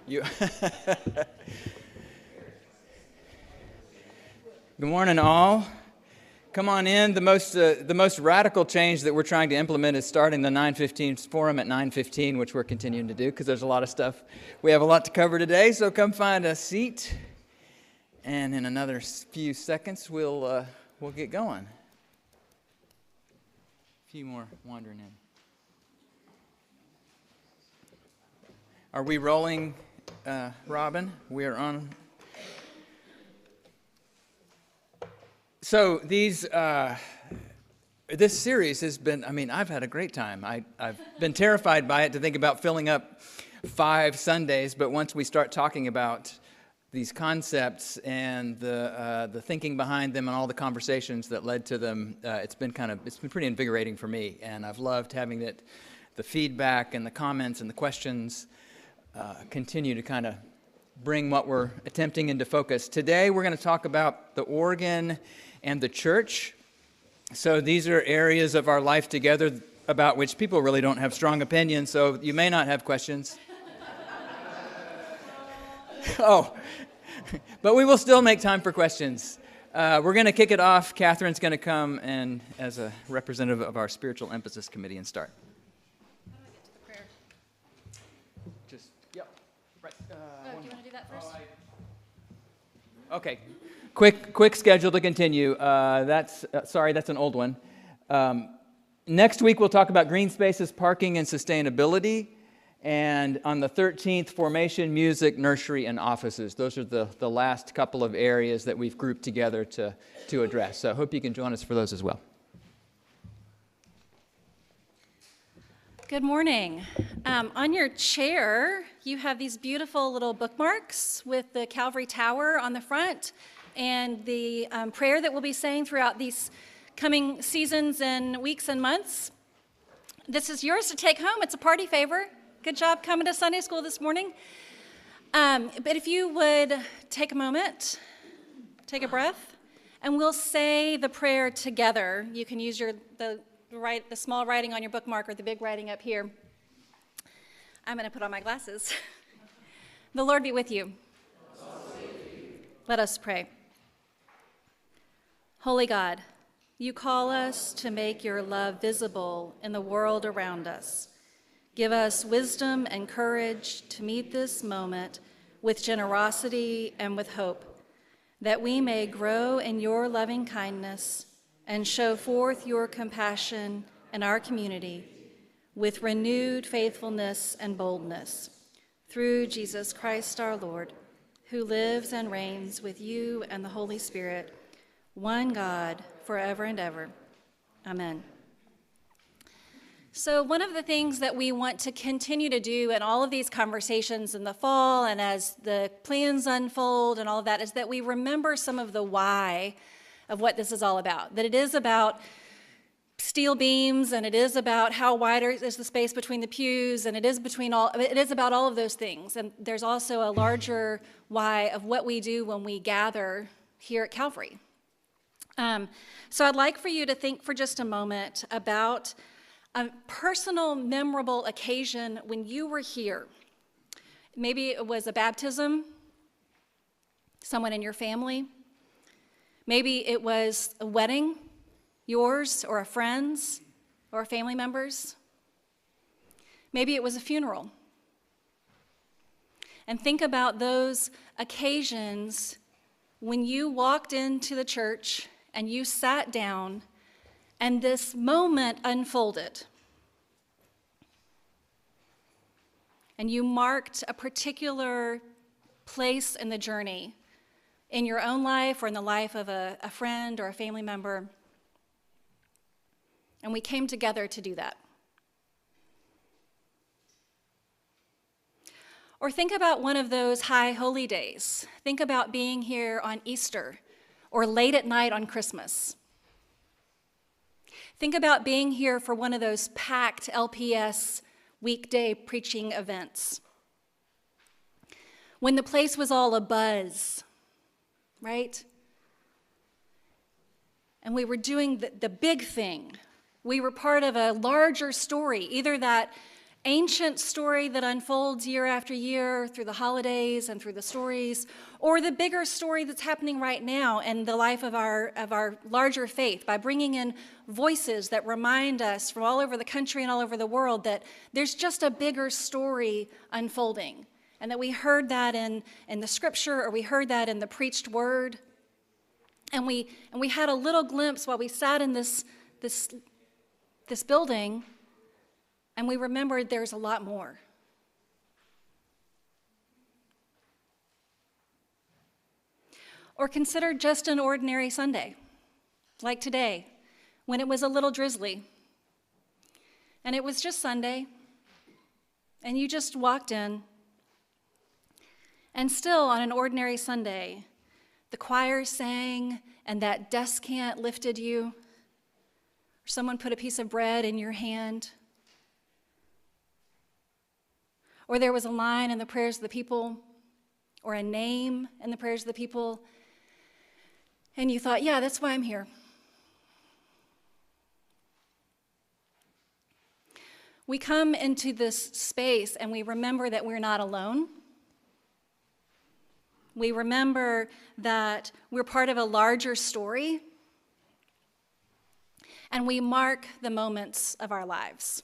You. Good morning, all. Come on in. The most radical change that we're trying to implement is starting the 9:15 forum at 9:15, which we're continuing to do because there's a lot of stuff. We have a lot to cover today, so come find a seat. And in another few seconds, we'll get going. A few more wandering in. Are we rolling, Robin? We are on. So this series has been, I've had a great time. I've been terrified by it to think about filling up 5 Sundays, but once we start talking about these concepts and the thinking behind them and all the conversations that led to them, it's been pretty invigorating for me, and I've loved having the feedback and the comments and the questions continue to kind of bring what we're attempting into focus. Today we're going to talk about the organ and the church. So these are areas of our life together about which people really don't have strong opinions, so you may not have questions. Oh, but we will still make time for questions. We're going to kick it off. Catherine's going to come and as a representative of our spiritual emphasis committee and start. Do you want to do that first? Okay. Quick schedule to continue. That's an old one. Next week we'll talk about green spaces, parking, and sustainability. And on the 13th, formation, music, nursery, and offices. Those are the last couple of areas that we've grouped together to address. So I hope you can join us for those as well. Good morning. On your chair, you have these beautiful little bookmarks with the Calvary Tower on the front and the prayer that we'll be saying throughout these coming seasons and weeks and months. This is yours to take home. It's a party favor. Good job coming to Sunday school this morning. But if you would take a moment, take a breath, and we'll say the prayer together. You can use the small writing on your bookmark or the big writing up here. I'm going to put on my glasses. The Lord be with you. Let us pray. Holy God, you call us to make your love visible in the world around us. Give us wisdom and courage to meet this moment with generosity and with hope, that we may grow in your loving kindness and show forth your compassion in our community with renewed faithfulness and boldness. Through Jesus Christ our Lord, who lives and reigns with you and the Holy Spirit, one God, forever and ever. Amen. So one of the things that we want to continue to do in all of these conversations in the fall and as the plans unfold and all of that is that we remember some of the why of what this is all about, that it is about steel beams and it is about how wide is the space between the pews and it is about all of those things. And there's also a larger why of what we do when we gather here at Calvary. So I'd like for you to think for just a moment about a personal, memorable occasion when you were here. Maybe it was a baptism, someone in your family. Maybe it was a wedding, yours or a friend's or a family member's. Maybe it was a funeral. And think about those occasions when you walked into the church and you sat down and this moment unfolded. And you marked a particular place in the journey in your own life or in the life of a friend or a family member. And we came together to do that. Or think about one of those high holy days. Think about being here on Easter or late at night on Christmas. Think about being here for one of those packed LPS weekday preaching events. When the place was all abuzz, right? And we were doing the big thing. We were part of a larger story, either that ancient story that unfolds year after year through the holidays and through the stories, or the bigger story that's happening right now in the life of our larger faith by bringing in voices that remind us from all over the country and all over the world that there's just a bigger story unfolding, and that we heard that in the scripture, or we heard that in the preached word, and we had a little glimpse while we sat in this building. And we remembered there's a lot more. Or consider just an ordinary Sunday, like today, when it was a little drizzly. And it was just Sunday, and you just walked in. And still, on an ordinary Sunday, the choir sang, and that descant lifted you, or someone put a piece of bread in your hand. Or there was a line in the prayers of the people, or a name in the prayers of the people, and you thought, yeah, that's why I'm here. We come into this space and we remember that we're not alone. We remember that we're part of a larger story, and we mark the moments of our lives.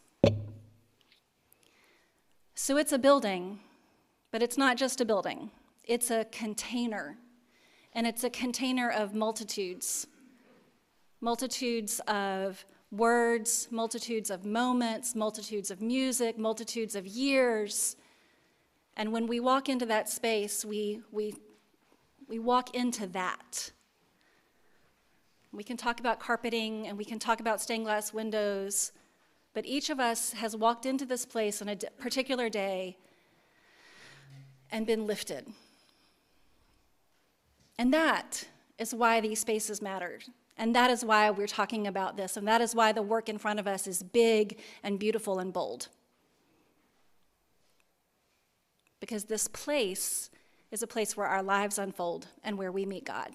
So it's a building, but it's not just a building. It's a container, and it's a container of multitudes. Multitudes of words, multitudes of moments, multitudes of music, multitudes of years. And when we walk into that space, we walk into that. We can talk about carpeting, and we can talk about stained glass windows, but each of us has walked into this place on a particular day and been lifted. And that is why these spaces matter. And that is why we're talking about this. And that is why the work in front of us is big and beautiful and bold. Because this place is a place where our lives unfold and where we meet God.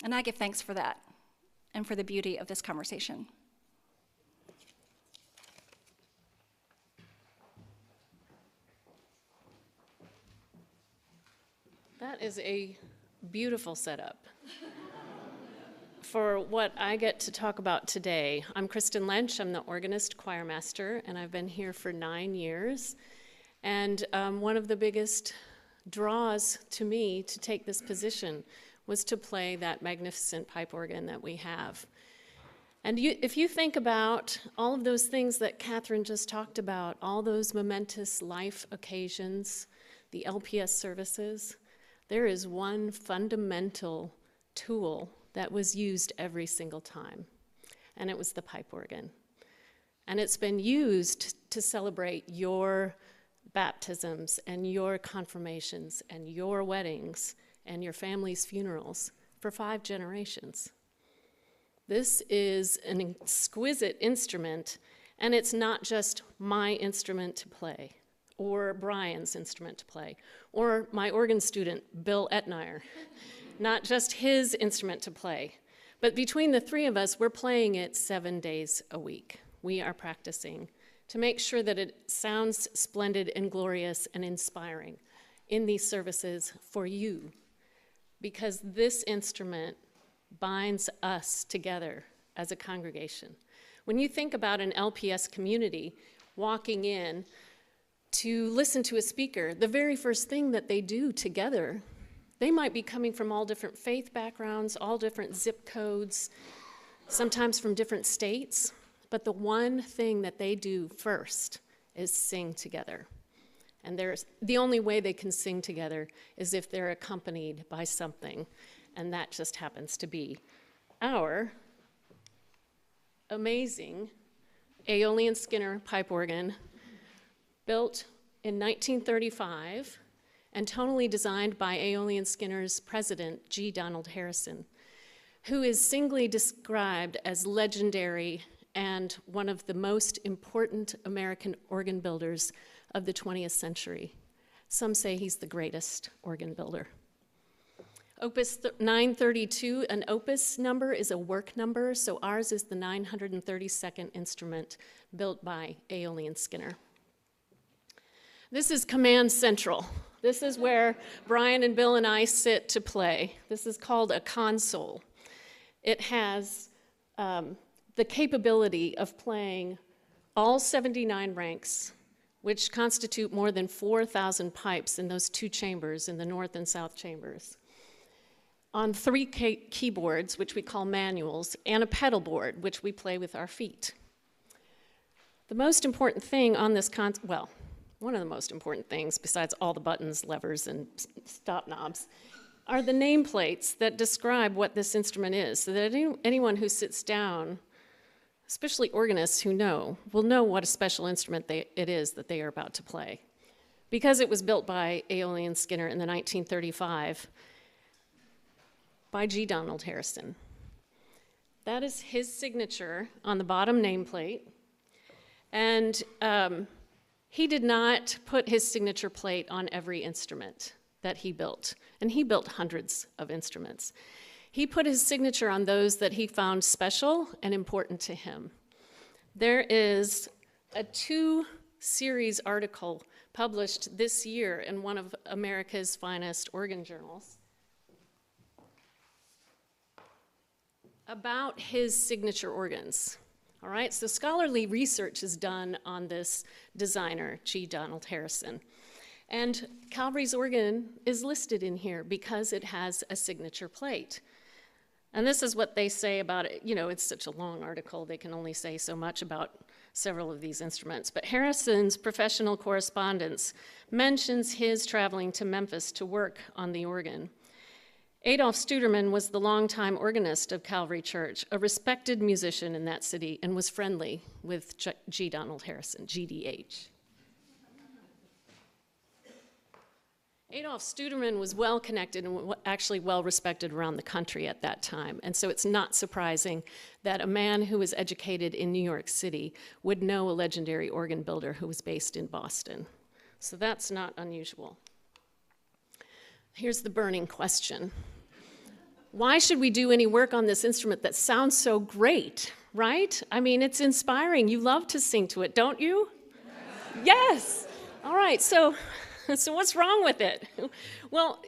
And I give thanks for that and for the beauty of this conversation. That is a beautiful setup for what I get to talk about today. I'm Kristen Lynch. I'm the organist choir master, and I've been here for 9 years. And one of the biggest draws to me to take this position was to play that magnificent pipe organ that we have. And if you think about all of those things that Catherine just talked about, all those momentous life occasions, the LPS services, there is one fundamental tool that was used every single time, and it was the pipe organ. And it's been used to celebrate your baptisms and your confirmations and your weddings and your family's funerals for 5 generations. This is an exquisite instrument, and it's not just my instrument to play, or Brian's instrument to play, or my organ student, Bill Etnier. Not just his instrument to play, but between the 3 of us, we're playing it 7 days a week. We are practicing to make sure that it sounds splendid and glorious and inspiring in these services for you, because this instrument binds us together as a congregation. When you think about an LPS community walking in to listen to a speaker, the very first thing that they do together, they might be coming from all different faith backgrounds, all different zip codes, sometimes from different states, but the one thing that they do first is sing together. And the only way they can sing together is if they're accompanied by something, and that just happens to be our amazing Aeolian Skinner pipe organ, built in 1935 and tonally designed by Aeolian Skinner's president, G. Donald Harrison, who is singly described as legendary and one of the most important American organ builders of the 20th century. Some say he's the greatest organ builder. Opus 932, an opus number is a work number, so ours is the 932nd instrument built by Aeolian Skinner. This is Command Central. This is where Brian and Bill and I sit to play. This is called a console. It has the capability of playing all 79 ranks, which constitute more than 4,000 pipes in those two chambers, in the north and south chambers, on 3 keyboards, which we call manuals, and a pedal board, which we play with our feet. The most important thing on this well, one of the most important things, besides all the buttons, levers, and stop knobs, are the nameplates that describe what this instrument is, so that anyone who sits down, especially organists who know, will know what a special instrument it is that they are about to play. Because it was built by Aeolian Skinner in the 1935 by G. Donald Harrison. That is his signature on the bottom nameplate. And he did not put his signature plate on every instrument that he built. And he built hundreds of instruments. He put his signature on those that he found special and important to him. There is a 2-series article published this year in one of America's finest organ journals about his signature organs. All right, so scholarly research is done on this designer, G. Donald Harrison. And Calvary's organ is listed in here because it has a signature plate. And this is what they say about it. You know, it's such a long article, they can only say so much about several of these instruments. But Harrison's professional correspondence mentions his traveling to Memphis to work on the organ. Adolf Studerman was the longtime organist of Calvary Church, a respected musician in that city, and was friendly with G. Donald Harrison, GDH. Adolf Studerman was well connected and actually well respected around the country at that time. And so it's not surprising that a man who was educated in New York City would know a legendary organ builder who was based in Boston. So that's not unusual. Here's the burning question. Why should we do any work on this instrument that sounds so great, right? I mean, it's inspiring. You love to sing to it, don't you? Yes. All right, so what's wrong with it? Well,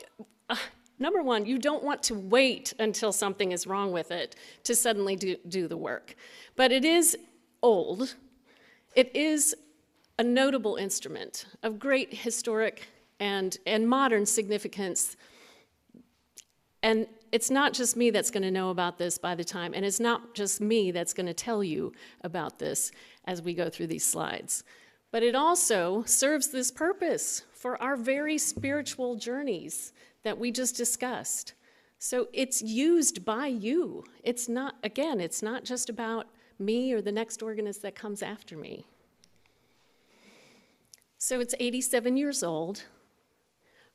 number one, you don't want to wait until something is wrong with it to suddenly do the work. But it is old. It is a notable instrument of great historic and modern significance. And it's not just me that's going to know about this by the time, and it's not just me that's going to tell you about this as we go through these slides. But it also serves this purpose for our very spiritual journeys that we just discussed. So it's used by you. It's not, again, it's not just about me or the next organist that comes after me. So it's 87 years old.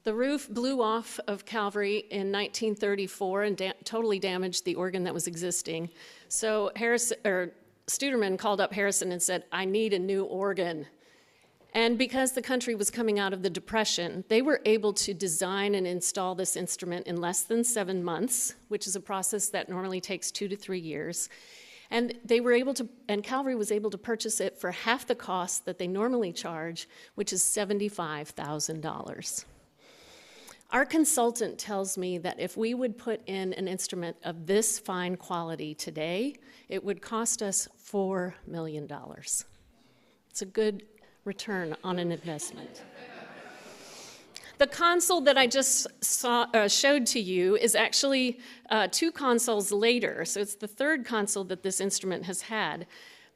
The roof blew off of Calvary in 1934 and totally damaged the organ that was existing. So Studerman called up Harrison and said, "I need a new organ." And because the country was coming out of the Depression, they were able to design and install this instrument in less than 7 months, which is a process that normally takes 2 to 3 years. And Calvary was able to purchase it for half the cost that they normally charge, which is $75,000. Our consultant tells me that if we would put in an instrument of this fine quality today, it would cost us $4 million. It's a good return on an investment. The console that I just showed to you is actually 2 consoles later, so it's the 3rd console that this instrument has had.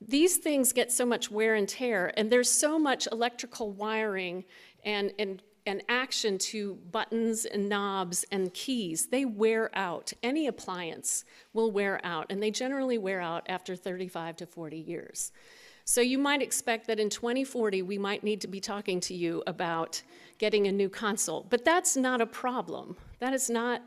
These things get so much wear and tear, and there's so much electrical wiring and action to buttons and knobs and keys. They wear out. Any appliance will wear out, and they generally wear out after 35 to 40 years. So you might expect that in 2040, we might need to be talking to you about getting a new console. But that's not a problem. That is not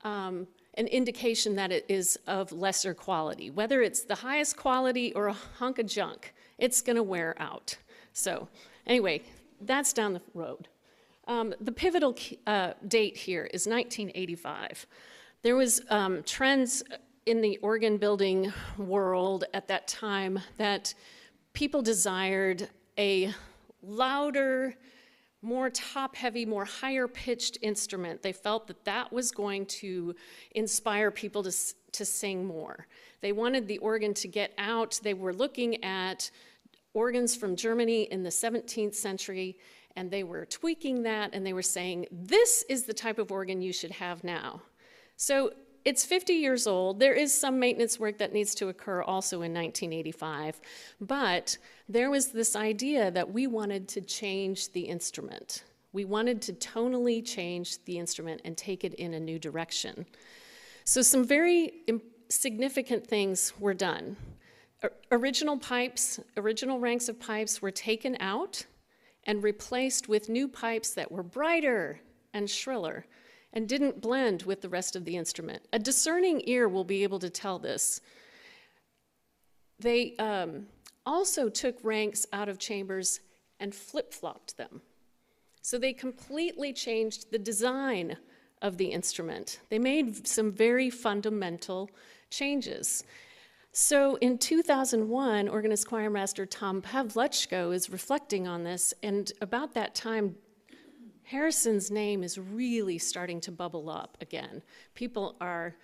an indication that it is of lesser quality. Whether it's the highest quality or a hunk of junk, it's going to wear out. So anyway, that's down the road. The pivotal date here is 1985. There was trends in the organ building world at that time that people desired a louder, more top-heavy, more higher-pitched instrument. They felt that that was going to inspire people to sing more. They wanted the organ to get out. They were looking at organs from Germany in the 17th century, and they were tweaking that, and they were saying, this is the type of organ you should have now. So it's 50 years old. There is some maintenance work that needs to occur also in 1985, but there was this idea that we wanted to change the instrument. We wanted to tonally change the instrument and take it in a new direction. So some very significant things were done. Original pipes, original ranks of pipes were taken out and replaced with new pipes that were brighter and shriller and didn't blend with the rest of the instrument. A discerning ear will be able to tell this. They also took ranks out of chambers and flip-flopped them. So they completely changed the design of the instrument. They made some very fundamental changes. So in 2001, organist choirmaster Tom Pavlechko is reflecting on this, and about that time, Harrison's name is really starting to bubble up again. People are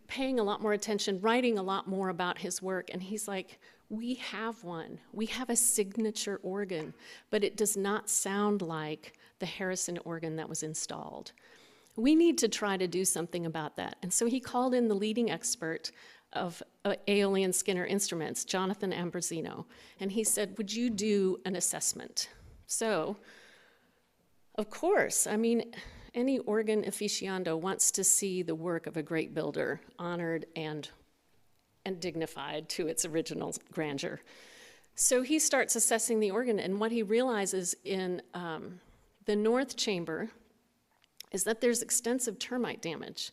paying a lot more attention, writing a lot more about his work, and he's like, we have one. We have a signature organ, but it does not sound like the Harrison organ that was installed. We need to try to do something about that. And so he called in the leading expert of Aeolian Skinner instruments, Jonathan Ambrosino, and he said, would you do an assessment? So, of course, I mean, any organ aficionado wants to see the work of a great builder honored and dignified to its original grandeur. So he starts assessing the organ, and what he realizes in the north chamber is that there's extensive termite damage.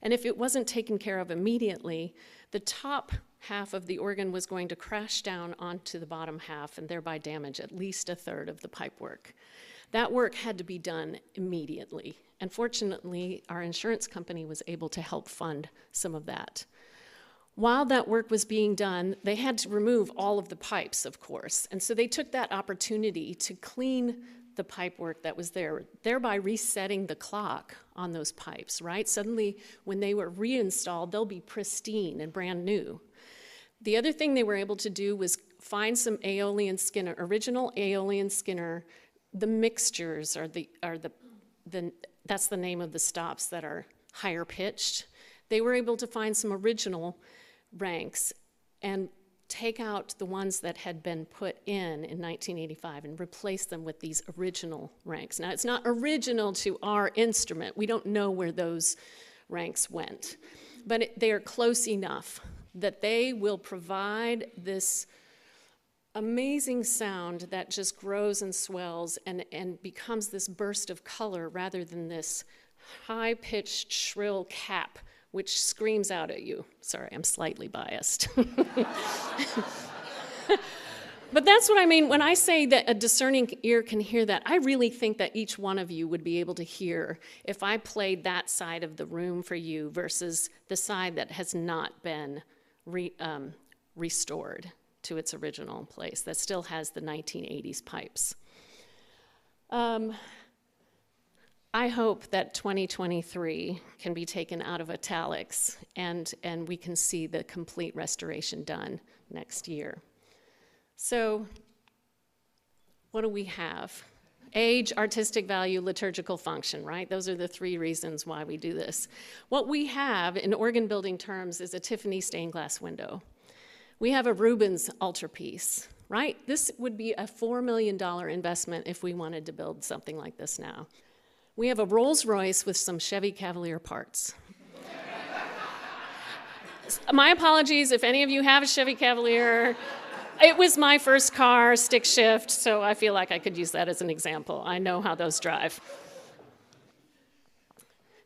And if it wasn't taken care of immediately, the top half of the organ was going to crash down onto the bottom half and thereby damage at least a third of the pipework. That work had to be done immediately. And fortunately, our insurance company was able to help fund some of that. While that work was being done, they had to remove all of the pipes, of course. And so they took that opportunity to clean the pipework that was there, thereby resetting the clock on those pipes, right? Suddenly, when they were reinstalled, they'll be pristine and brand new. The other thing they were able to do was find some Aeolian Skinner, original Aeolian Skinner. The mixtures are that's the name of the stops that are higher pitched. They were able to find some original ranks and take out the ones that had been put in 1985 and replace them with these original ranks. Now, it's not original to our instrument. We don't know where those ranks went, but they are close enough that they will provide this amazing sound that just grows and swells and becomes this burst of color rather than this high-pitched, shrill cap which screams out at you. Sorry, I'm slightly biased. But that's what I mean when I say that a discerning ear can hear that. I really think that each one of you would be able to hear if I played that side of the room for you versus the side that has not been restored to its original place, that still has the 1980s pipes. I hope that 2023 can be taken out of italics and we can see the complete restoration done next year. So what do we have? Age, artistic value, liturgical function, right? Those are the three reasons why we do this. What we have in organ building terms is a Tiffany stained glass window. We have a Rubens altarpiece, right? This would be a $4 million investment if we wanted to build something like this now. We have a Rolls Royce with some Chevy Cavalier parts. My apologies if any of you have a Chevy Cavalier. It was my first car, stick shift, so I feel like I could use that as an example. I know how those drive.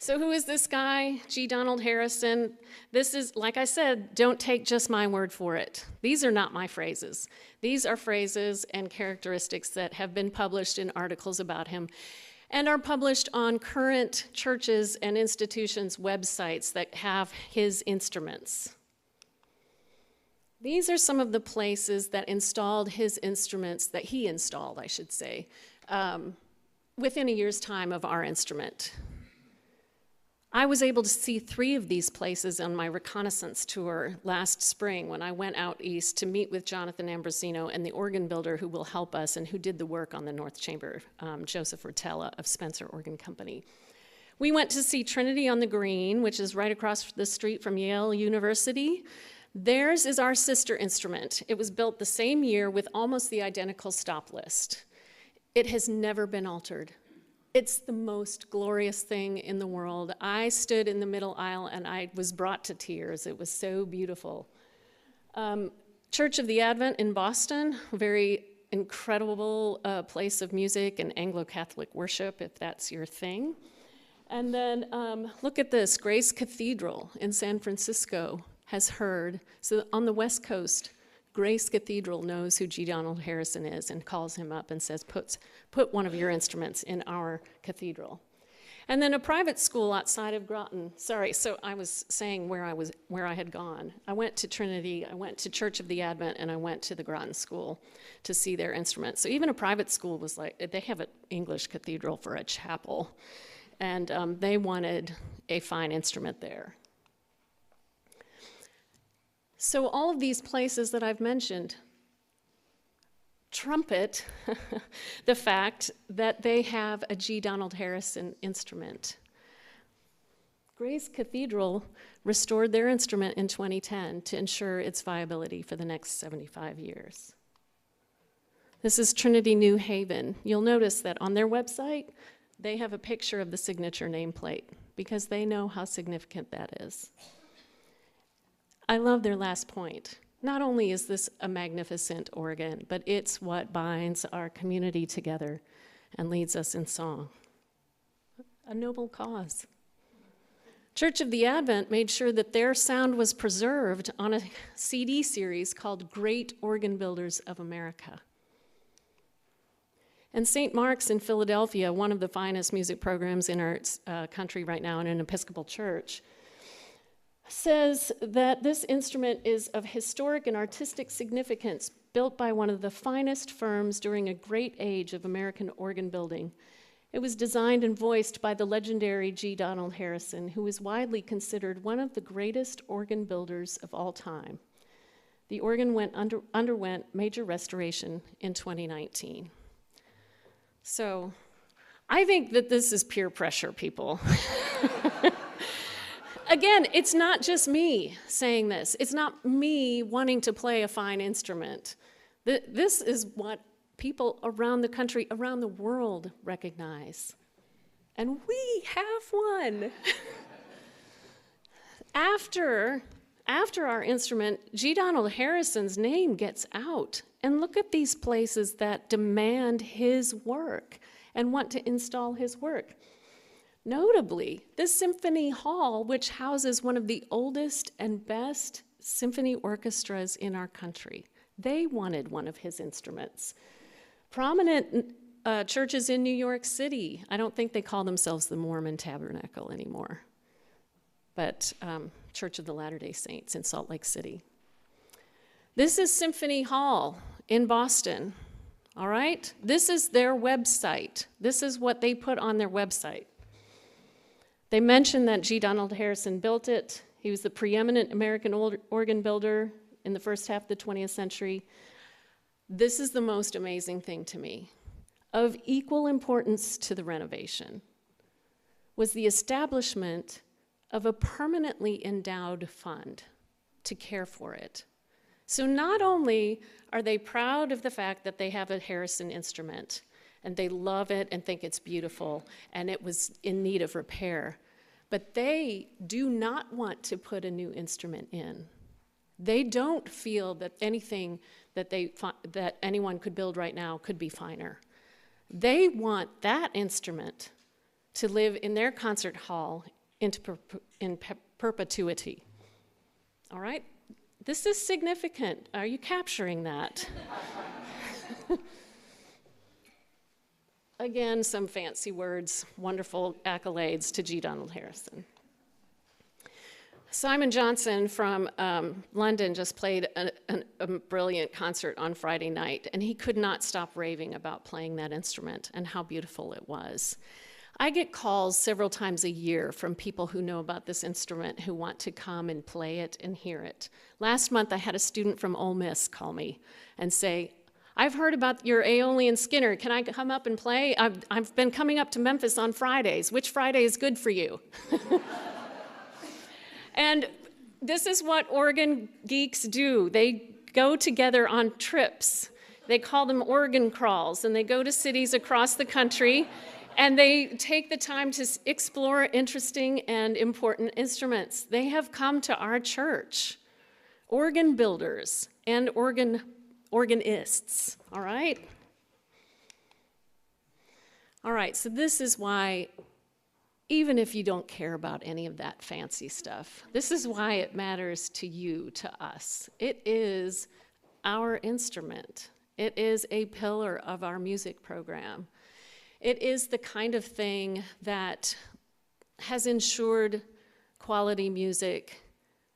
So who is this guy? G. Donald Harrison. This is, like I said, don't take just my word for it. These are not my phrases. These are phrases and characteristics that have been published in articles about him. and are published on current churches and institutions' websites that have his instruments. These are some of the places that installed his instruments, that he installed, I should say, within a year's time of our instrument. I was able to see 3 of these places on my reconnaissance tour last spring when I went out east to meet with Jonathan Ambrosino and the organ builder who will help us and who did the work on the North Chamber, Joseph Rotella of Spencer Organ Company. We went to see Trinity on the Green, which is right across the street from Yale University. Theirs is our sister instrument. It was built the same year with almost the identical stop list. It has never been altered. It's the most glorious thing in the world. I stood in the middle aisle and I was brought to tears. It was so beautiful. Church of the Advent in Boston, very incredible place of music and Anglo-Catholic worship, if that's your thing. And then look at this, Grace Cathedral in San Francisco has heard. So on the West Coast, Grace Cathedral knows who G. Donald Harrison is and calls him up and says, put one of your instruments in our cathedral. And then a private school outside of Groton. Sorry, so I was saying where I had gone. I went to Trinity, I went to Church of the Advent, and I went to the Groton School to see their instruments. So even a private school was like, they have an English cathedral for a chapel, and they wanted a fine instrument there. So all of these places that I've mentioned trumpet the fact that they have a G. Donald Harrison instrument. Grace Cathedral restored their instrument in 2010 to ensure its viability for the next 75 years. This is Trinity New Haven. You'll notice that on their website, they have a picture of the signature nameplate because they know how significant that is. I love their last point. Not only is this a magnificent organ, but it's what binds our community together and leads us in song. A noble cause. Church of the Advent made sure that their sound was preserved on a CD series called Great Organ Builders of America. And St. Mark's in Philadelphia, one of the finest music programs in our country right now in an Episcopal church, says that this instrument is of historic and artistic significance, built by one of the finest firms during a great age of American organ building. It was designed and voiced by the legendary G. Donald Harrison, who is widely considered one of the greatest organ builders of all time. The organ underwent major restoration in 2019. So I think that this is peer pressure, people. Again, it's not just me saying this. It's not me wanting to play a fine instrument. This is what people around the country, around the world recognize. And we have one. After our instrument, G. Donald Harrison's name gets out. And look at these places that demand his work and want to install his work. Notably, this symphony hall, which houses one of the oldest and best symphony orchestras in our country, they wanted one of his instruments. Prominent churches in New York City, I don't think they call themselves the Mormon Tabernacle anymore, but Church of the Latter-day Saints in Salt Lake City. This is Symphony Hall in Boston, all right? This is their website. This is what they put on their website. They mention that G. Donald Harrison built it. He was the preeminent American organ builder in the first half of the 20th century. This is the most amazing thing to me. Of equal importance to the renovation was the establishment of a permanently endowed fund to care for it. So not only are they proud of the fact that they have a Harrison instrument, and they love it and think it's beautiful, and it was in need of repair. But they do not want to put a new instrument in. They don't feel that anything that anyone could build right now could be finer. They want that instrument to live in their concert hall in perpetuity. All right? This is significant. Are you capturing that? again, some fancy words, wonderful accolades to G. Donald Harrison. Simon Johnson from London just played a brilliant concert on Friday night, and he could not stop raving about playing that instrument and how beautiful it was. I get calls several times a year from people who know about this instrument who want to come and play it and hear it. Last month, I had a student from Ole Miss call me and say, I've heard about your Aeolian Skinner. Can I come up and play? I've been coming up to Memphis on Fridays. Which Friday is good for you? And this is what organ geeks do. They go together on trips. They call them organ crawls, and they go to cities across the country, and they take the time to explore interesting and important instruments. They have come to our church, organ builders and organists, all right? All right, so this is why, even if you don't care about any of that fancy stuff, this is why it matters to you, to us. It is our instrument. It is a pillar of our music program. It is the kind of thing that has ensured quality music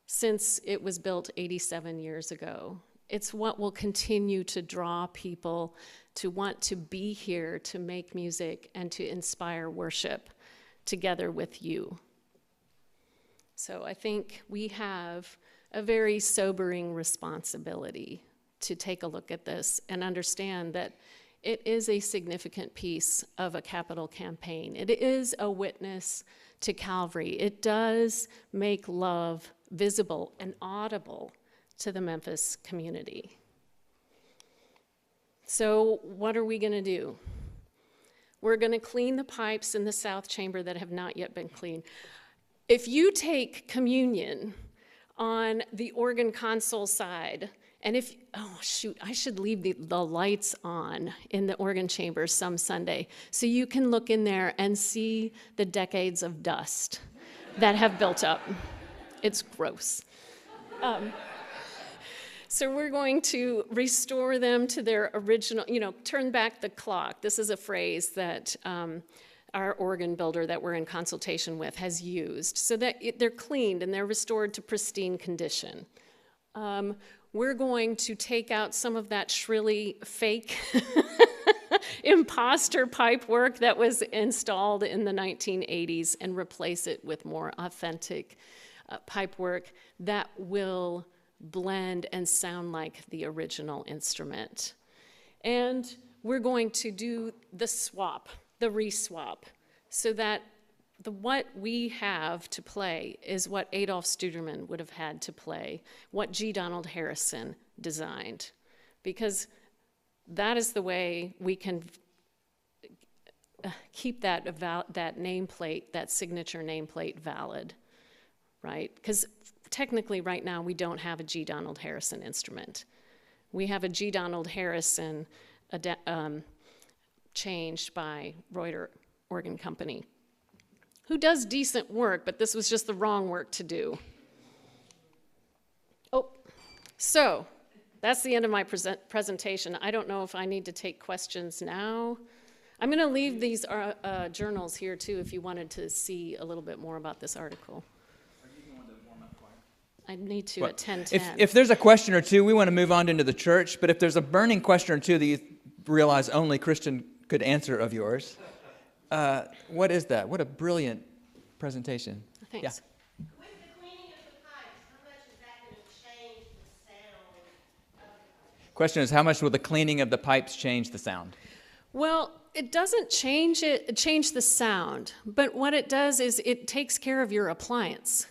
since it was built 87 years ago. It's what will continue to draw people to want to be here to make music and to inspire worship together with you. So I think we have a very sobering responsibility to take a look at this and understand that it is a significant piece of a capital campaign. It is a witness to Calvary. It does make love visible and audible to the Memphis community. So what are we going to do? We're going to clean the pipes in the south chamber that have not yet been cleaned. If you take communion on the organ console side, and if, oh shoot, I should leave the lights on in the organ chamber some Sunday so you can look in there and see the decades of dust that have built up. It's gross. So we're going to restore them to their original, turn back the clock. This is a phrase that our organ builder that we're in consultation with has used, so that they're cleaned and they're restored to pristine condition. We're going to take out some of that shrilly fake imposter pipe work that was installed in the 1980s and replace it with more authentic pipe work that will blend and sound like the original instrument. And we're going to do the swap, the re-swap, so that what we have to play is what Adolf Studerman would have had to play, what G. Donald Harrison designed, because that is the way we can keep that nameplate, that signature nameplate valid, right? Because technically right now we don't have a G. Donald Harrison instrument. We have a G. Donald Harrison changed by Reuter Organ Company, who does decent work, but this was just the wrong work to do. Oh, so that's the end of my presentation. I don't know if I need to take questions now. I'm going to leave these journals here too if you wanted to see a little bit more about this article. I need to at 10:10. If there's a question or two, we want to move on into the church, but if there's a burning question or two that you realize only Christian could answer of yours, what is that? What a brilliant presentation. Thanks. Yeah. With the cleaning of the pipes, how much is that going to change the sound of the pipes? Question is, how much will the cleaning of the pipes change the sound? Well, it doesn't change the sound, but what it does is it takes care of your appliance.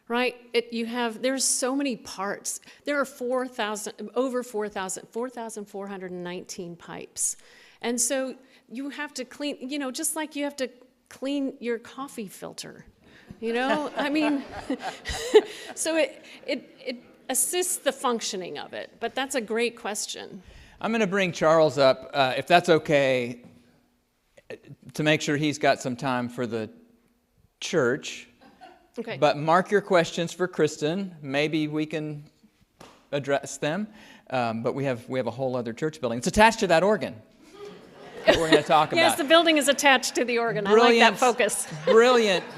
Right? There's so many parts. There are 4,419 pipes. And so you have to clean, just like you have to clean your coffee filter, I mean, so it assists the functioning of it, but that's a great question. I'm going to bring Charles up, if that's okay, to make sure he's got some time for the church. Okay. But mark your questions for Kristen. Maybe we can address them. But we have a whole other church building. It's attached to that organ. that we're going to talk Yes, about. the building is attached to the organ. I like that Brilliant, focus.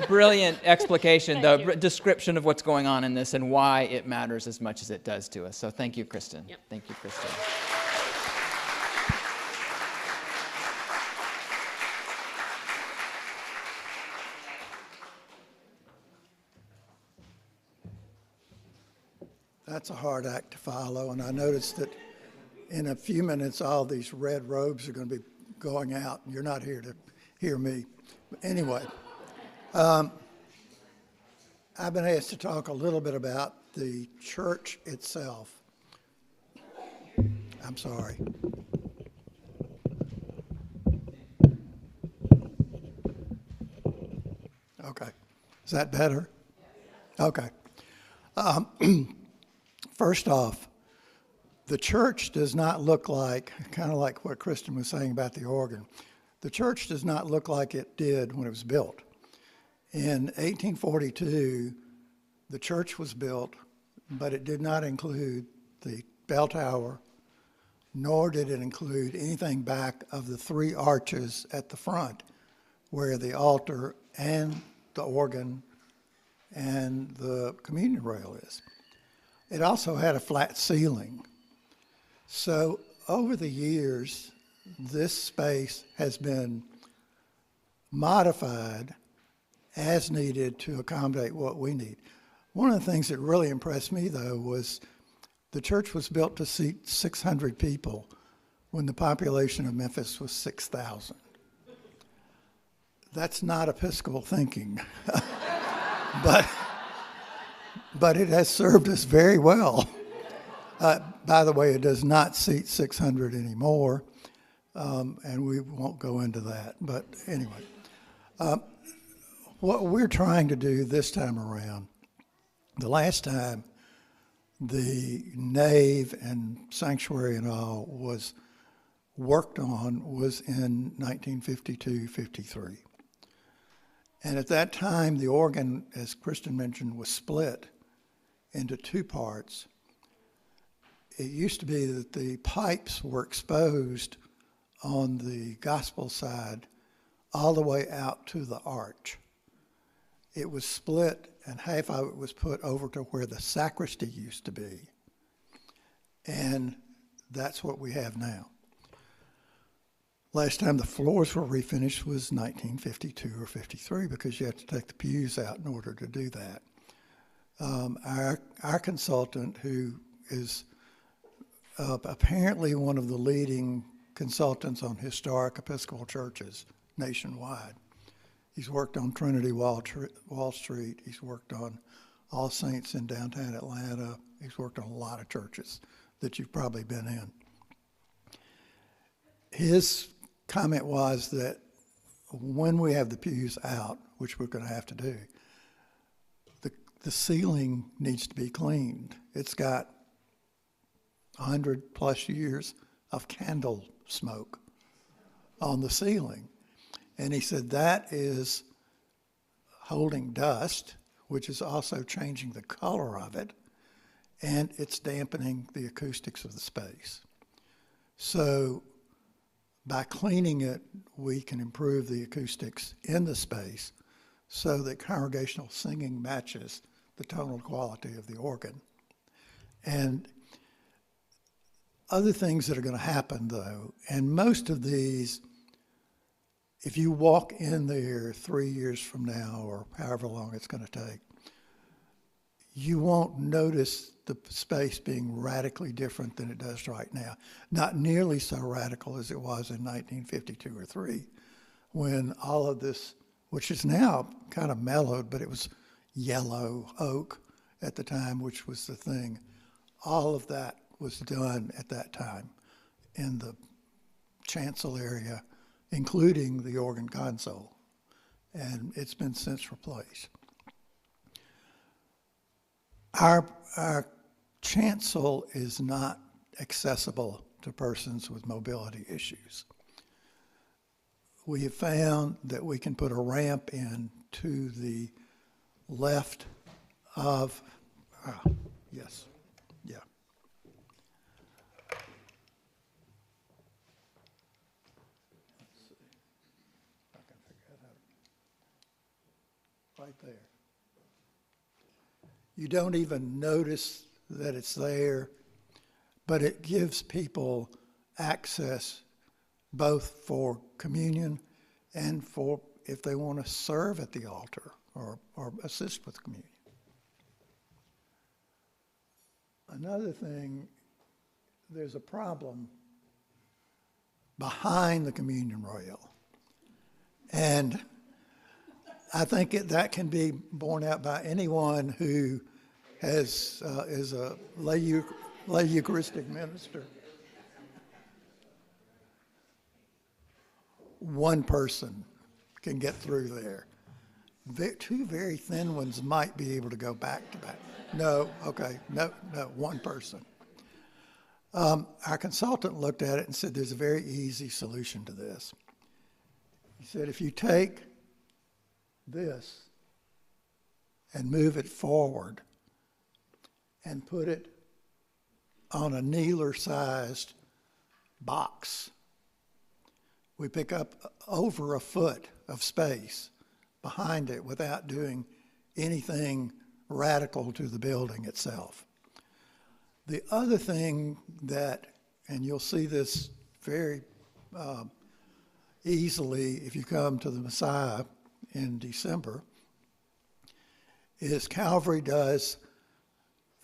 brilliant explication, Thank the you. description of what's going on in this and why it matters as much as it does to us. So thank you, Kristen. Yep. Thank you, Kristen. That's a hard act to follow, and I noticed that in a few minutes, all these red robes are going to be going out, and you're not here to hear me. But anyway, I've been asked to talk a little bit about the church itself. I'm sorry. Okay. Is that better? Okay. First off, the church does not look like, kind of like what Kristen was saying about the organ, the church does not look like it did when it was built. In 1842, the church was built, but it did not include the bell tower, nor did it include anything back of the 3 arches at the front where the altar and the organ and the communion rail is. It also had a flat ceiling. So over the years, this space has been modified as needed to accommodate what we need. One of the things that really impressed me, though, was the church was built to seat 600 people when the population of Memphis was 6,000. That's not Episcopal thinking, but it has served us very well. By the way, it does not seat 600 anymore, and we won't go into that. But anyway, what we're trying to do this time around, the last time the nave and sanctuary and all was worked on was in 1952-53. And at that time, the organ, as Kristen mentioned, was split into 2 parts. It used to be that the pipes were exposed on the gospel side all the way out to the arch. It was split, and half of it was put over to where the sacristy used to be. And that's what we have now. Last time the floors were refinished was 1952 or 53 because you have to take the pews out in order to do that. Our consultant, who is apparently one of the leading consultants on historic Episcopal churches nationwide, he's worked on Trinity Wall Street. He's worked on All Saints in downtown Atlanta. He's worked on a lot of churches that you've probably been in. His comment was that when we have the pews out, which we're going to have to do, the ceiling needs to be cleaned. It's got 100 plus years of candle smoke on the ceiling. And he said that is holding dust, which is also changing the color of it, and it's dampening the acoustics of the space. So by cleaning it, we can improve the acoustics in the space so that congregational singing matches the tonal quality of the organ. And other things that are going to happen, though, and most of these, if you walk in there 3 years from now or however long it's going to take, you won't notice the space being radically different than it does right now. Not nearly so radical as it was in 1952 or 3, when all of this, which is now kind of mellowed, but it was yellow oak at the time, which was the thing. All of that was done at that time in the chancel area, including the organ console, and it's been since replaced. Our chancel is not accessible to persons with mobility issues. We have found that we can put a ramp in to the left of, yes, yeah. right there. You don't even notice that it's there, but it gives people access both for communion and for if they want to serve at the altar or assist with communion. Another thing, there's a problem behind the communion rail. And I think that can be borne out by anyone who is a lay Eucharistic minister. One person can get through there. Two very thin ones might be able to go back to back. No, one person. Our consultant looked at it and said there's a very easy solution to this. He said if you take this and move it forward and put it on a kneeler-sized box, we pick up over a foot of space behind it without doing anything radical to the building itself. The other thing that, and you'll see this very easily if you come to the Messiah in December, is Calvary does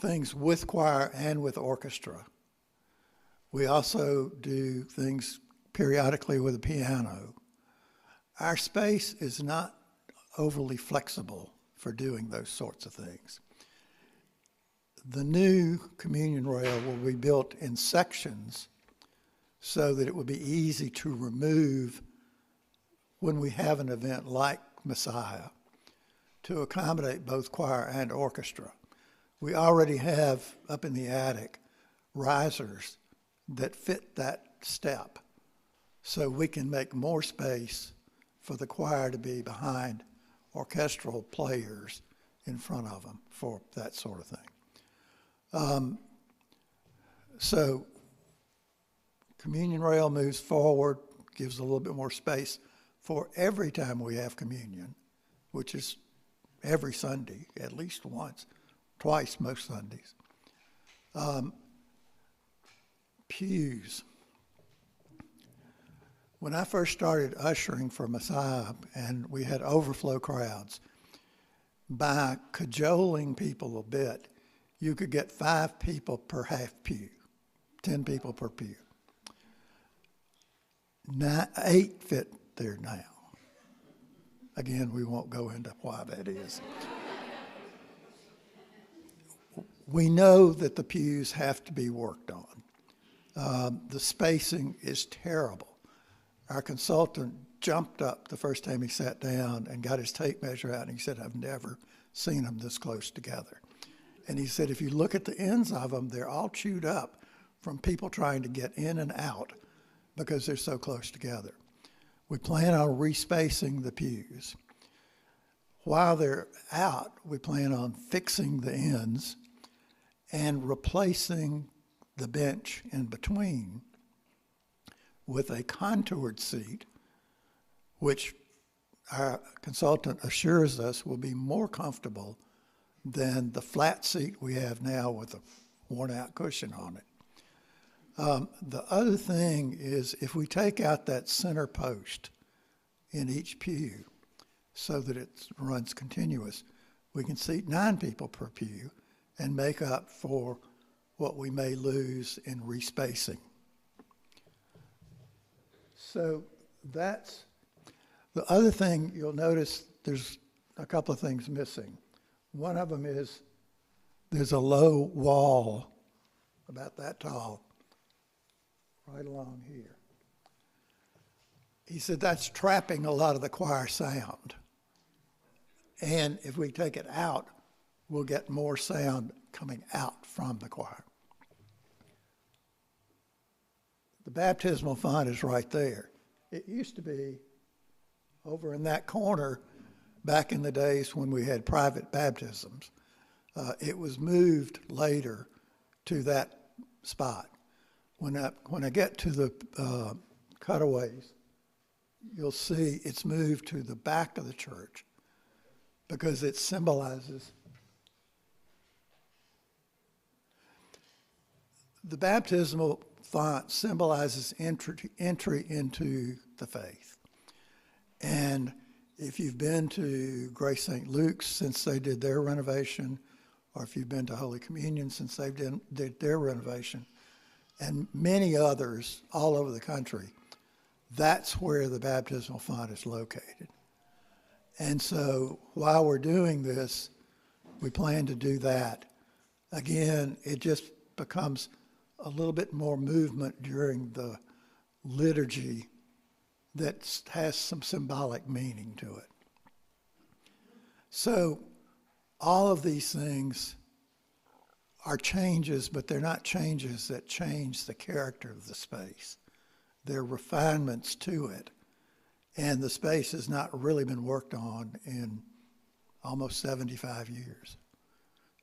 things with choir and with orchestra. We also do things periodically with a piano. Our space is not overly flexible for doing those sorts of things. The new communion rail will be built in sections so that it will be easy to remove when we have an event like Messiah to accommodate both choir and orchestra. We already have up in the attic risers that fit that step, so we can make more space for the choir to be behind orchestral players in front of them for that sort of thing. So communion rail moves forward, gives a little bit more space for every time we have communion, which is every Sunday, at least once, twice most Sundays. Pews. When I first started ushering for Messiah and we had overflow crowds, by cajoling people a bit, you could get 5 people per half pew, 10 people per pew. 8 fit there now. Again, we won't go into why that is. We know that the pews have to be worked on. The spacing is terrible. Our consultant jumped up the first time he sat down and got his tape measure out, and he said, I've never seen them this close together. And he said, if you look at the ends of them, they're all chewed up from people trying to get in and out because they're so close together. We plan on respacing the pews. While they're out, we plan on fixing the ends and replacing the bench in between with a contoured seat, which our consultant assures us will be more comfortable than the flat seat we have now with a worn-out cushion on it. The other thing is if we take out that center post in each pew so that it runs continuous, we can seat 9 people per pew and make up for what we may lose in respacing. So that's the other thing. You'll notice there's a couple of things missing. One of them is there's a low wall about that tall right along here. He said that's trapping a lot of the choir sound. And if we take it out, we'll get more sound coming out from the choir. The baptismal font is right there. It used to be over in that corner back in the days when we had private baptisms. It was moved later to that spot. When I get to the cutaways, you'll see it's moved to the back of the church. because it symbolizes. The baptismal font symbolizes entry into the faith. And if you've been to Grace St. Luke's since they did their renovation, or if you've been to Holy Communion since they did their renovation, and many others all over the country, that's where the baptismal font is located. And so while we're doing this, we plan to do that. Again, it just becomes a little bit more movement during the liturgy that has some symbolic meaning to it. So all of these things are changes, but they're not changes that change the character of the space. They're refinements to it. And the space has not really been worked on in almost 75 years.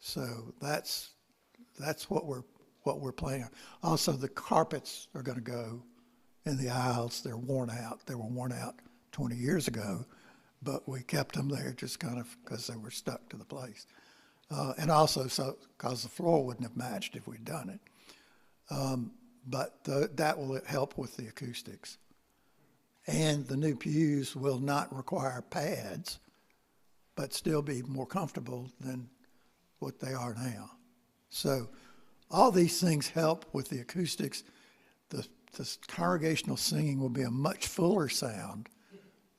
So that's what we're planning. Also, the carpets are going to go in the aisles. They're worn out. They were worn out 20 years ago, but we kept them there just kind of because they were stuck to the place. And also because the floor wouldn't have matched if we'd done it. But that will help with the acoustics. And the new pews will not require pads, but still be more comfortable than what they are now. So all these things help with the acoustics. The congregational singing will be a much fuller sound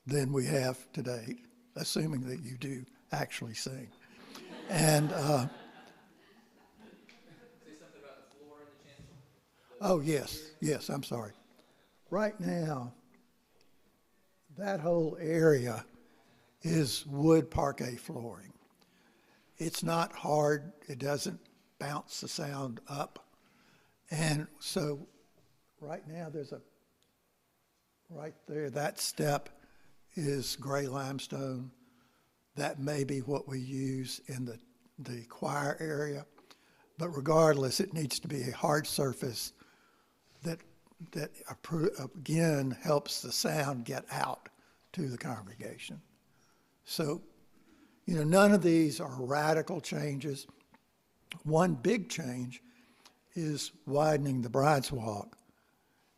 than we have today, assuming that you do actually sing. And Say something about the floor in the chancel. oh, yes, I'm sorry. Right now, that whole area is wood parquet flooring. It's not hard. It doesn't bounce the sound up. And so right now right there, that step is gray limestone. That may be what we use in the choir area. But regardless, it needs to be a hard surface that again helps the sound get out to the congregation. So, none of these are radical changes. One big change is widening the bride's walk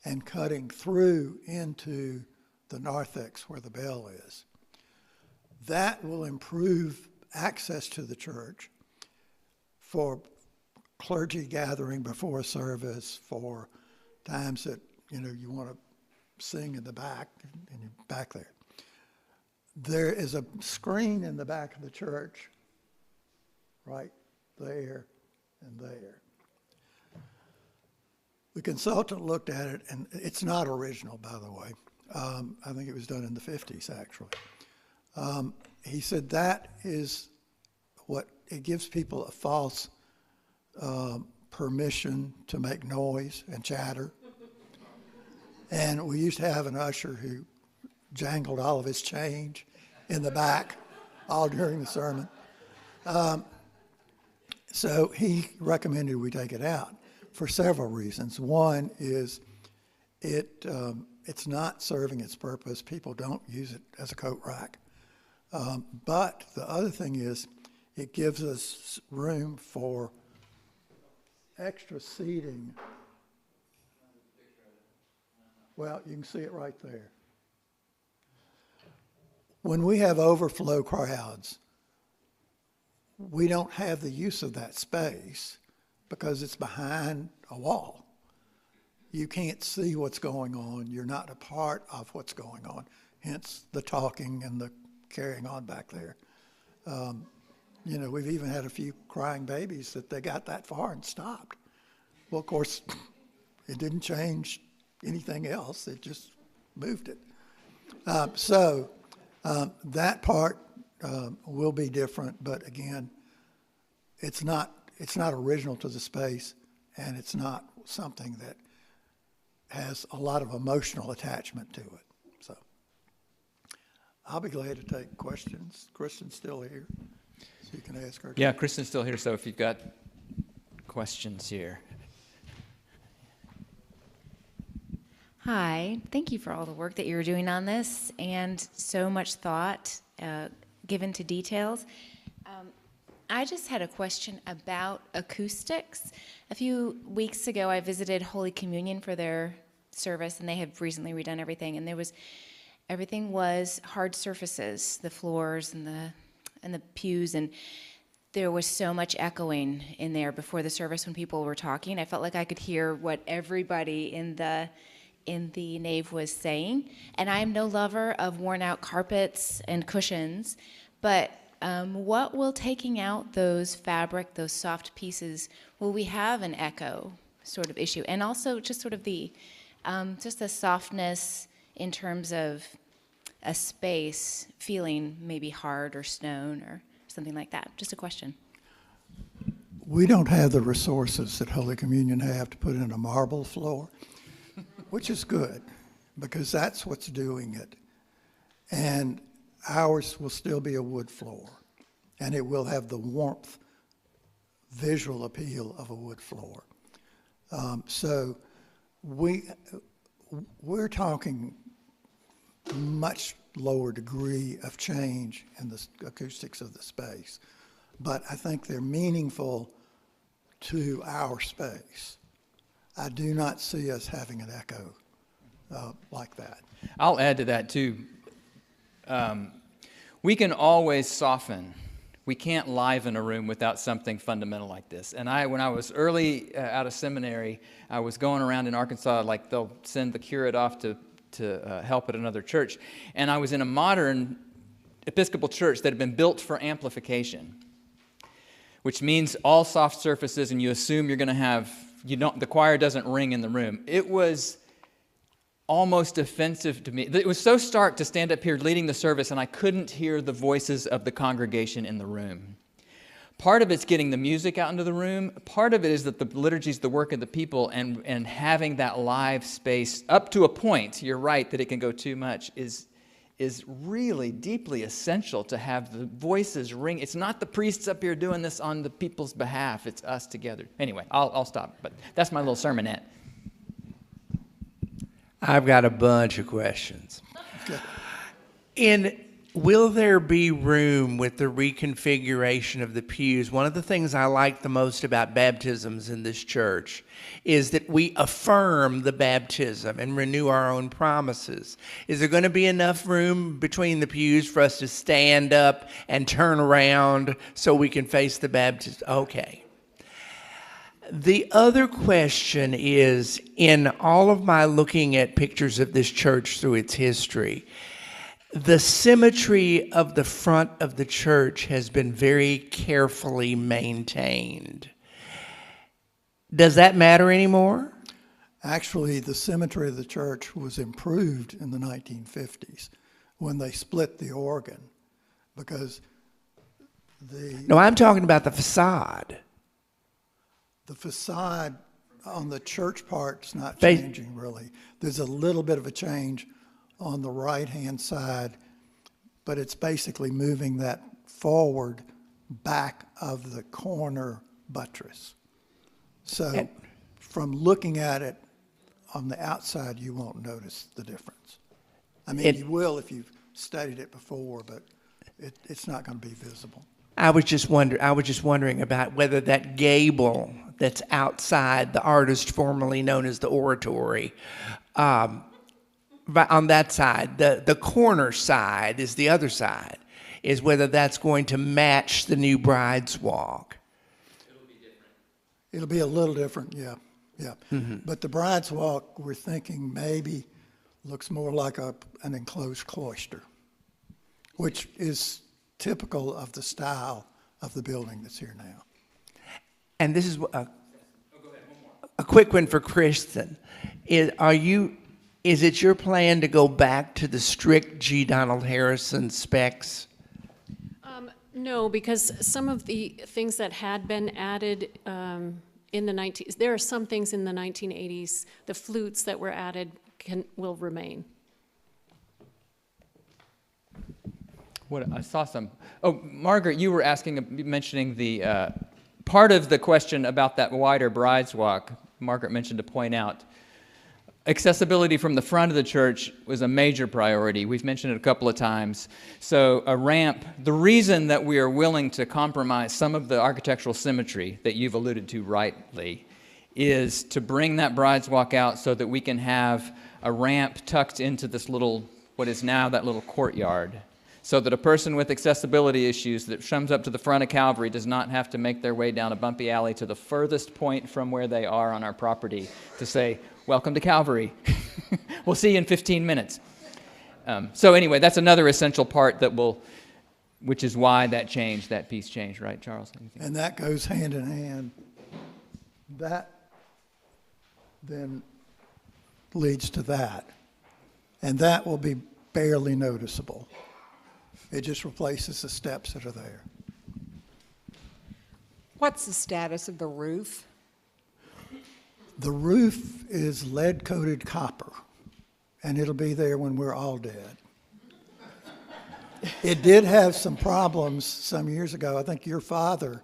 and cutting through into the narthex where the bell is. That will improve access to the church for clergy gathering before a service, for times that you want to sing in the back and you're back there. There is a screen in the back of the church right there and there. The consultant looked at it, and it's not original, by the way. I think it was done in the 50s, actually. He said that is it gives people a false permission to make noise and chatter. And we used to have an usher who jangled all of his change in the back all during the sermon. So he recommended we take it out for several reasons. One is it's not serving its purpose. People don't use it as a coat rack. But the other thing is it gives us room for extra seating. Well, you can see it right there. When we have overflow crowds, we don't have the use of that space because it's behind a wall. You can't see what's going on. You're not a part of what's going on, hence the talking and the carrying on back there. We've even had a few crying babies that they got that far and stopped. Well, of course, it didn't change anything else. It just moved it. So that part will be different, but again, it's not original to the space, and it's not something that has a lot of emotional attachment to it. So I'll be glad to take questions. Kristen's still here, so you can ask her. Yeah, Kristen's still here, so if you've got questions here. Hi, thank you for all the work that you're doing on this and so much thought given to details. I just had a question about acoustics. A few weeks ago, I visited Holy Communion for their service, and they have recently redone everything. And everything was hard surfaces, the floors and the pews, and there was so much echoing in there before the service when people were talking. I felt like I could hear what everybody in the nave was saying. And I am no lover of worn-out carpets and cushions, but what will taking out those fabric, those soft pieces, will we have an echo sort of issue? And also just sort of the softness in terms of a space feeling maybe hard or stone or something like that. Just a question. We don't have the resources that Holy Communion have to put in a marble floor, which is good because that's what's doing it. And ours will still be a wood floor, and it will have the warmth, visual appeal of a wood floor. So we're talking much lower degree of change in the acoustics of the space, but I think they're meaningful to our space. I do not see us having an echo like that. I'll add to that too. We can always soften. We can't liven a room without something fundamental like this. And when I was early out of seminary, I was going around in Arkansas, like they'll send the curate off to help at another church. And I was in a modern Episcopal church that had been built for amplification, which means all soft surfaces, and you assume you're going to have, the choir doesn't ring in the room. It was almost offensive to me. It was so stark to stand up here leading the service, and I couldn't hear the voices of the congregation in the room. Part of it's getting the music out into the room. Part of it is that the liturgy is the work of the people, and having that live space up to a point, you're right, that it can go too much, is really deeply essential to have the voices ring. It's not the priests up here doing this on the people's behalf. It's us together. Anyway, I'll stop, but that's my little sermonette. I've got a bunch of questions. Will there be room with the reconfiguration of the pews? One of the things I like the most about baptisms in this church is that we affirm the baptism and renew our own promises. Is there going to be enough room between the pews for us to stand up and turn around so we can face the baptism? Okay. The other question is, in all of my looking at pictures of this church through its history, the symmetry of the front of the church has been very carefully maintained. Does that matter anymore? Actually, the symmetry of the church was improved in the 1950s when they split the organ, because No, I'm talking about the facade. The facade on the church part's not changing really. There's a little bit of a change on the right-hand side, but it's basically moving that forward back of the corner buttress. So from looking at it on the outside, you won't notice the difference. I mean, you will if you've studied it before, but it's not going to be visible. I was just wondering about whether that gable that's outside the artist formerly known as the oratory, but on that side, the corner side is the other side, is whether that's going to match the new bride's walk. It'll be different. It'll be a little different, yeah. Mm-hmm. But the bride's walk, we're thinking maybe looks more like an enclosed cloister, which is typical of the style of the building that's here now. And this is a quick one for Kristen. Is it your plan to go back to the strict G. Donald Harrison specs? No, because some of the things that had been added in the 19s, there are some things in the 1980s, the flutes that were added will remain. I saw some. Oh, Margaret, you were mentioning the part of the question about that wider bride's walk. Margaret mentioned to point out Accessibility from the front of the church was a major priority. We've mentioned it a couple of times. So a ramp, the reason that we are willing to compromise some of the architectural symmetry that you've alluded to rightly is to bring that bride's walk out so that we can have a ramp tucked into this little, what is now that little courtyard, so that a person with accessibility issues that comes up to the front of Calvary does not have to make their way down a bumpy alley to the furthest point from where they are on our property to say, welcome to Calvary. We'll see you in 15 minutes. So anyway, that's another essential part which is why that piece changed, right, Charles? Anything? And that goes hand in hand. That then leads to that. And that will be barely noticeable. It just replaces the steps that are there. What's the status of the roof? The roof is lead-coated copper, and it'll be there when we're all dead. It did have some problems some years ago. I think your father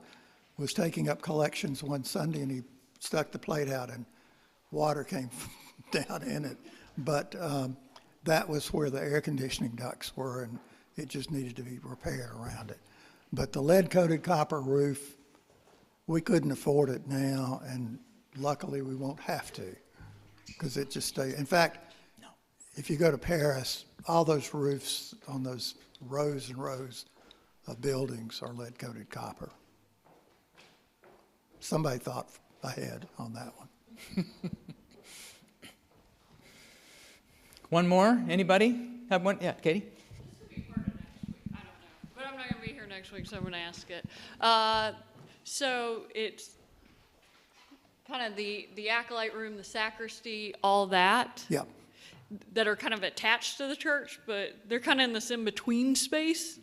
was taking up collections one Sunday, and he stuck the plate out, and water came down in it. But that was where the air conditioning ducts were, and it just needed to be repaired around it. But the lead-coated copper roof, we couldn't afford it now, and luckily we won't have to, because it just stays. In fact, if you go to Paris, all those roofs on those rows and rows of buildings are lead-coated copper. Somebody thought ahead on that one. One more? Anybody have one? Yeah, Katie? But I'm not going to be here next week, so I'm going to ask it. So it's kind of the acolyte room, the sacristy, all that. Yeah. That are kind of attached to the church, but they're kind of in this in-between space.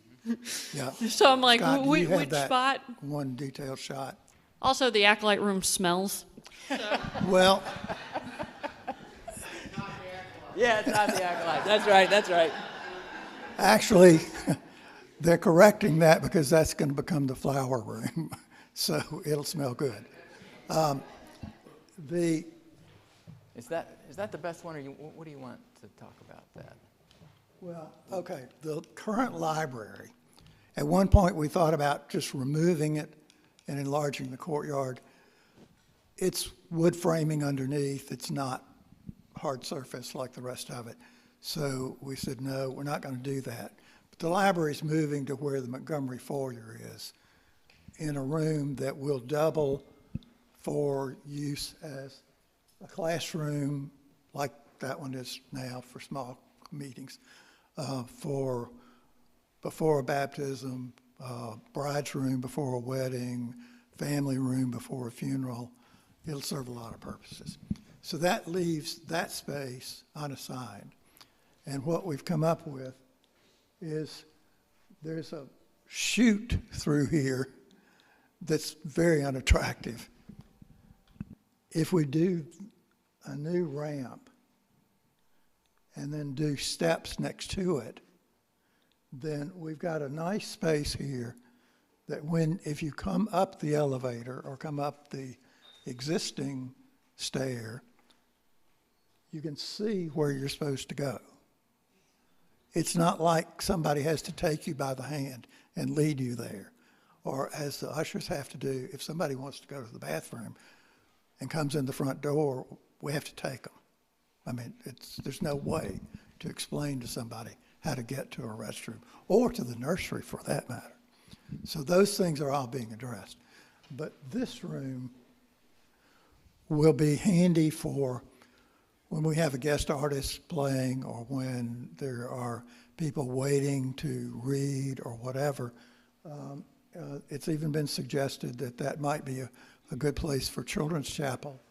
Yeah. So I'm like, Scott, do you have which that spot? one detailed shot? Also, the acolyte room smells. So. Well, yeah, it's not the acolyte. That's right. actually, they're correcting that because that's going to become the flower room, so it'll smell good. Is that the best one, or what do you want to talk about that? Well, okay, the current library, at one point we thought about just removing it and enlarging the courtyard. It's wood framing underneath. It's not hard surface like the rest of it. So we said, no, we're not going to do that. But the library's moving to where the Montgomery foyer is, in a room that will double for use as a classroom, like that one is now for small meetings, for before a baptism, bride's room before a wedding, family room before a funeral. It'll serve a lot of purposes. So that leaves that space unassigned. And what we've come up with is there's a chute through here that's very unattractive. If we do a new ramp and then do steps next to it, then we've got a nice space here that if you come up the elevator or come up the existing stair, you can see where you're supposed to go. It's not like somebody has to take you by the hand and lead you there, or as the ushers have to do, if somebody wants to go to the bathroom and comes in the front door, we have to take them. I mean, there's no way to explain to somebody how to get to a restroom, or to the nursery for that matter. So those things are all being addressed. But this room will be handy for when we have a guest artist playing, or when there are people waiting to read or whatever. It's even been suggested that might be a good place for children's chapel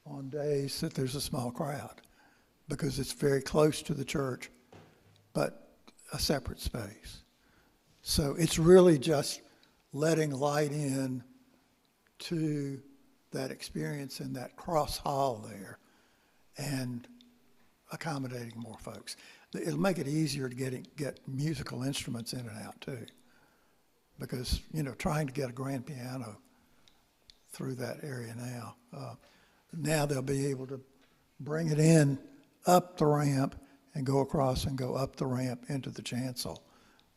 on days that there's a small crowd, because it's very close to the church, but a separate space. So it's really just letting light in to that experience in that cross hall there and accommodating more folks. It'll make it easier to get musical instruments in and out too, because, trying to get a grand piano through that area now, now they'll be able to bring it in up the ramp and go across and go up the ramp into the chancel,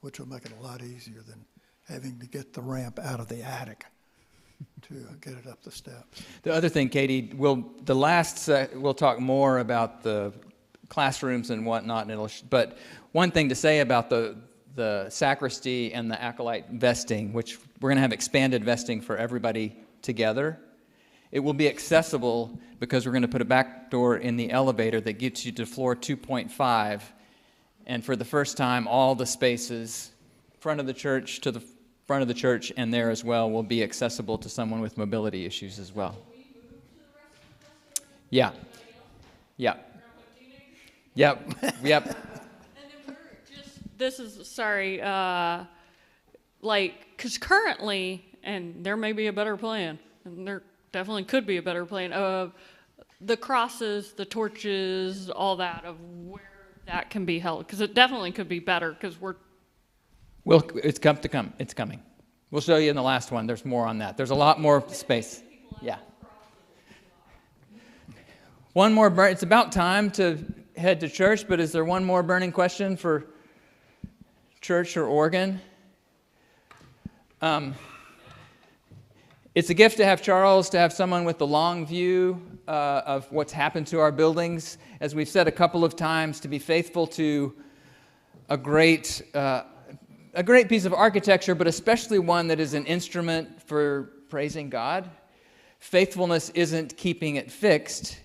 which will make it a lot easier than having to get the ramp out of the attic to get it up the steps. The other thing, Katie, we'll talk more about the classrooms and whatnot, but one thing to say about the sacristy and the acolyte vesting, which we're going to have expanded vesting for everybody together. It will be accessible because we're going to put a back door in the elevator that gets you to floor 2.5. And for the first time, all the spaces, front of the church to the front of the church and there as well, will be accessible to someone with mobility issues as well. Yeah. Yeah. Yep. Yep. And then we're this is, sorry, because currently, and there may be a better plan, and there definitely could be a better plan, of the crosses, the torches, all that, of where that can be held, because it definitely could be better, because we're... Well, it's coming. We'll show you in the last one. There's more on that. There's a lot more space. Yeah. One more it's about time to head to church, but is there one more burning question for church or organ? It's a gift to have Charles, to have someone with the long view of what's happened to our buildings. As we've said a couple of times, to be faithful to a great piece of architecture, but especially one that is an instrument for praising God. Faithfulness isn't keeping it fixed.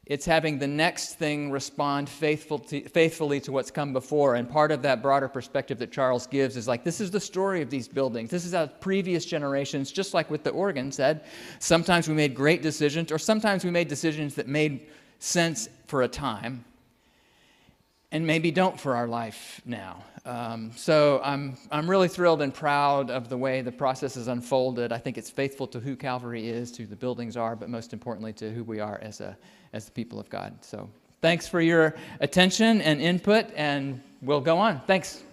It's having the next thing respond faithfully to what's come before. And part of that broader perspective that Charles gives is like, this is the story of these buildings. This is how previous generations, just like with the organ, said, sometimes we made great decisions, or sometimes we made decisions that made sense for a time, and maybe don't for our life now. So I'm really thrilled and proud of the way the process has unfolded. I think it's faithful to who Calvary is, to who the buildings are, but most importantly to who we are as the people of God. So thanks for your attention and input, and we'll go on. Thanks.